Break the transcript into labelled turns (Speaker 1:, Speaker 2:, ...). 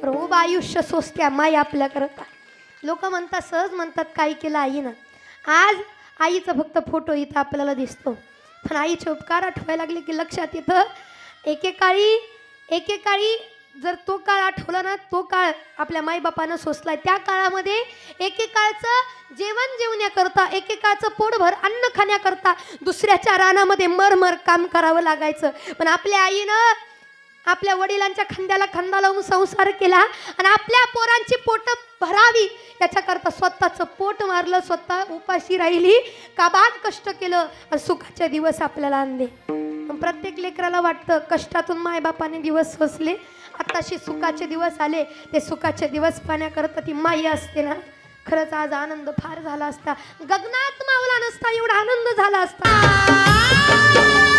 Speaker 1: खूप आयुष्य सोसत्या माई आपल्या करता. लोक म्हणतात, सहज म्हणतात, काही केलं आईनं. आज आईचा फक्त फोटो इथं आपल्याला दिसतो, पण आईचे उपकार आठवायला लागले की लक्षात येतं एकेकाळी जर तो काळ आठवला ना, तो काळ आपल्या माईबापानं सोसलाय. त्या काळामध्ये एकेकाळचं जेवण जेवण्याकरता, एकेकाळचं पोटभर अन्न खाण्याकरता दुसऱ्याच्या रानामध्ये मरमर काम करावं लागायचं. पण आपल्या आईनं आपल्या वडिलांच्या खांद्याला खांदा लावून संसार केला आणि आपल्या पोरांची पोटं भरावी याच्याकरता स्वतःचं पोट मारलं, स्वतः उपाशी राहिली, काबाड कष्ट केलं आणि सुखाचे दिवस आपल्याला आणले. प्रत्येक लेकराला वाटतं कष्टातून मायबापाने दिवस सोसले, आताशी सुखाचे दिवस आले, ते सुखाचे दिवस पाहण्याकरता ती माई असते ना, खरंच आज आनंद फार झाला असता. गगनात मावला नसता एवढा आनंद झाला असता.